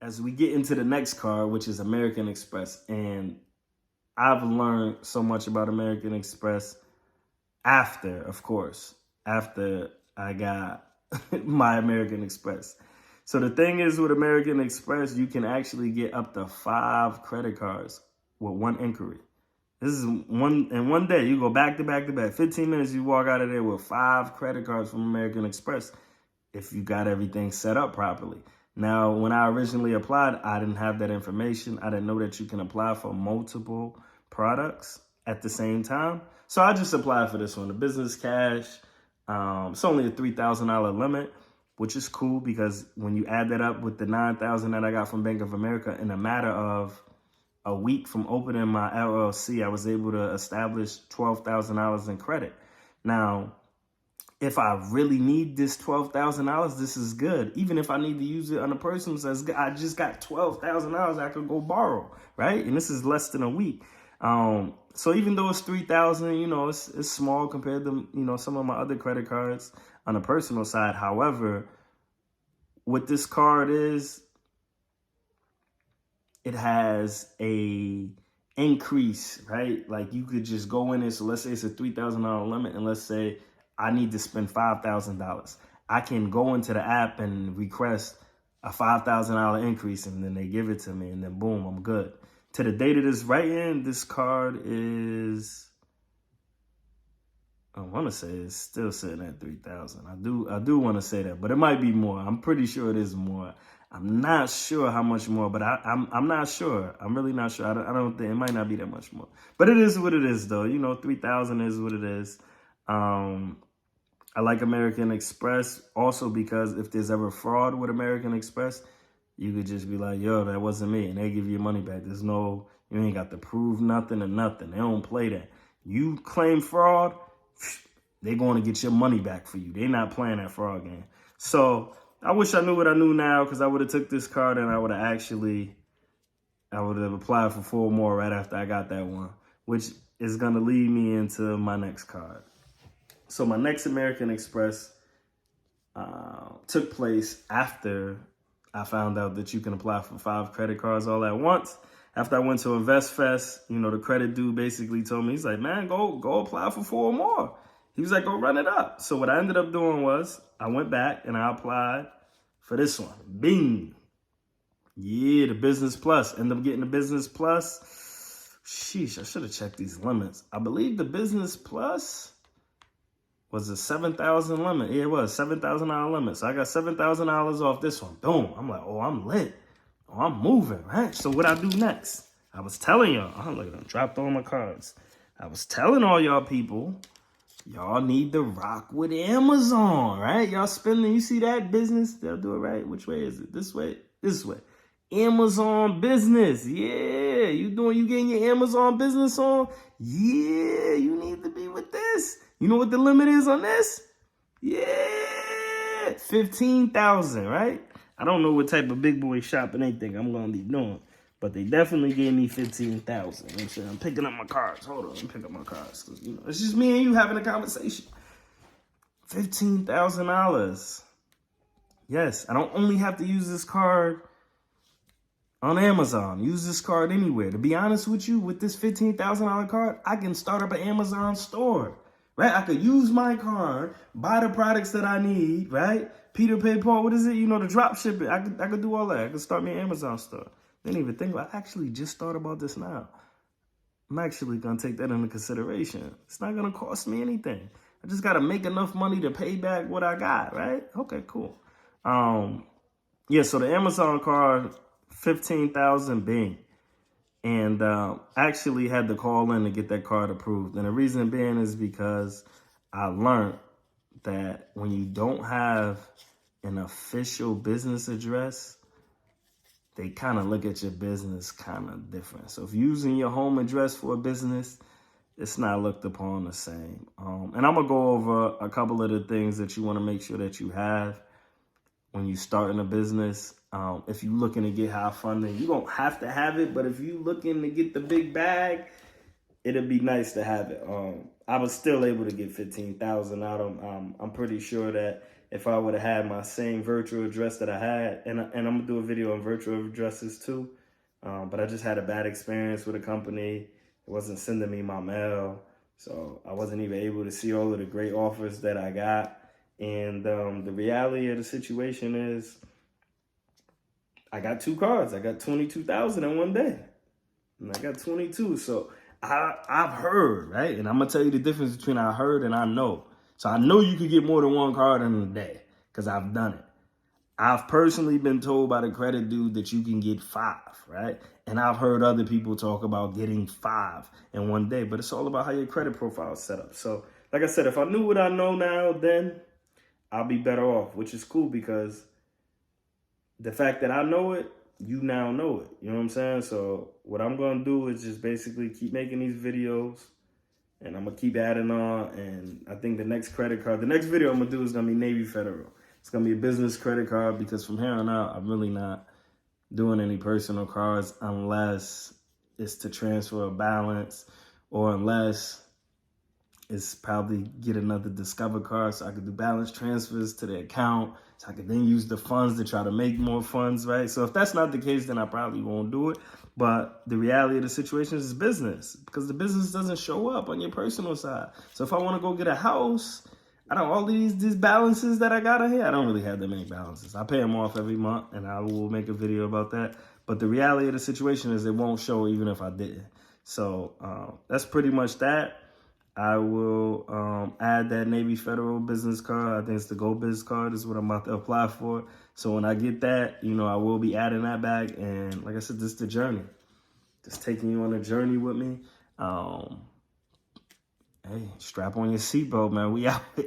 as we get into the next card, which is American Express. And I've learned so much about American Express after, of course, after I got my American Express. So the thing is with American Express, you can actually get up to 5 credit cards with one inquiry. This is in one day. You go back to back to back. 15 minutes, you walk out of there with 5 credit cards from American Express if you got everything set up properly. Now, when I originally applied, I didn't have that information. I didn't know that you can apply for multiple products at the same time. So I just applied for this one, the Business Cash. It's only a $3,000 limit, which is cool because when you add that up with the $9,000 that I got from Bank of America, in a matter of a week from opening my LLC, I was able to establish $12,000 in credit. Now, if I really need this $12,000, this is good. Even if I need to use it on a personal sense, I just got $12,000 I could go borrow, right? And this is less than a week. So even though it's $3,000, you know, it's small compared to, you know, some of my other credit cards on the personal side. However, what this card is, it has a increase, right? Like you could just go in there. So let's say it's a $3,000 limit, and let's say I need to spend $5,000. I can go into the app and request a $5,000 increase, and then they give it to me, and then boom, I'm good. To the date of this writing, this card is, I want to say it's still sitting at 3,000. I do want to say that, but it might be more. I'm pretty sure it is more. I'm not sure how much more, but I'm not sure. I'm really not sure. I don't think it might not be that much more, but it is what it is, though. You know, 3,000 is what it is. I like American Express also because if there's ever fraud with American Express, you could just be like, yo, that wasn't me. And they give you your money back. There's no, you ain't got to prove nothing or nothing. They don't play that. You claim fraud, they're going to get your money back for you. They're not playing that fraud game. So I wish I knew what I knew now, because I would have took this card and I would have applied for 4 more right after I got that one, which is going to lead me into my next card. So my next American Express took place after I found out that you can apply for 5 credit cards all at once. After I went to InvestFest, you know, the credit dude basically told me, he's like, man, go apply for 4 more. He was like, go run it up. So what I ended up doing was I went back and I applied for this one. Bing. Yeah, the Business Plus. Ended up getting the Business Plus. Sheesh, I should have checked these limits. I believe the Business Plus was a 7,000 limit. Yeah, it was $7,000 limit. So I got $7,000 off this one. Boom. I'm like, oh, I'm lit. Oh, I'm moving, right? So what I do next? I was telling y'all. Oh, look, I dropped all my cards. I was telling all y'all people, y'all need to rock with Amazon, right? Y'all spending, you see that business? They'll do it right. Which way is it? This way? This way. Amazon business. Yeah. You getting your Amazon business on? Yeah. You need to be with this. You know what the limit is on this? Yeah. 15,000, right? I don't know what type of big boy shopping they think I'm going to be doing, but they definitely gave me 15,000. I'm picking up my cards. Hold on. Let me pick up my cards. 'Cause, you know, it's just me and you having a conversation. $15,000. Yes. I don't only have to use this card on Amazon. Use this card anywhere. To be honest with you, with this $15,000 card, I can start up an Amazon store, right? I could use my card, buy the products that I need, right? Peter Pay Paul, what is it? You know, the drop shipping. I could do all that. I could start me an Amazon store. Didn't even think about it. I actually just thought about this now. I'm actually going to take that into consideration. It's not going to cost me anything. I just got to make enough money to pay back what I got, right? Okay, cool. Yeah, so the Amazon card, 15,000 Bing. And actually had to call in to get that card approved. And the reason being is because I learned that when you don't have an official business address, they kind of look at your business kind of different. So if you're using your home address for a business, it's not looked upon the same. And I'm going to go over a couple of the things that you want to make sure that you have when you're starting a business. If you're looking to get high funding, you don't have to have it, but if you're looking to get the big bag, it'd be nice to have it. I was still able to get 15,000 out of them. I'm pretty sure that if I would have had my same virtual address that I had, and I'm gonna do a video on virtual addresses too. But I just had a bad experience with a company. It wasn't sending me my mail, so I wasn't even able to see all of the great offers that I got. And the reality of the situation is, I got 2 cards. I got 22,000 in one day, and I got 22. So I've heard, right? And I'm gonna tell you the difference between I heard and I know. So I know you could get more than 1 card in a day because I've done it. I've personally been told by the credit dude that you can get 5, right? And I've heard other people talk about getting 5 in one day, but it's all about how your credit profile is set up. So like I said, if I knew what I know now, then I'll be better off, which is cool because the fact that I know it, you now know it. You know what I'm saying? So what I'm going to do is just basically keep making these videos, and I'm going to keep adding on. And I think the next credit card, the next video I'm going to do is going to be Navy Federal. It's going to be a business credit card because from here on out, I'm really not doing any personal cards unless it's to transfer a balance or unless it's probably get another Discover card so I could do balance transfers to the account so I could then use the funds to try to make more funds, right? So if that's not the case, then I probably won't do it. But the reality of the situation is business because the business doesn't show up on your personal side. So if I want to go get a house, I don't all these balances that I got in here. I don't really have that many balances. I pay them off every month, and I will make a video about that. But the reality of the situation is it won't show even if I didn't. So that's pretty much that. I will add that Navy Federal business card. I think it's the Go Biz card is what I'm about to apply for. So when I get that, you know, I will be adding that back. And like I said, this is the journey. Just taking you on a journey with me. Hey, strap on your seatbelt, man. We out here.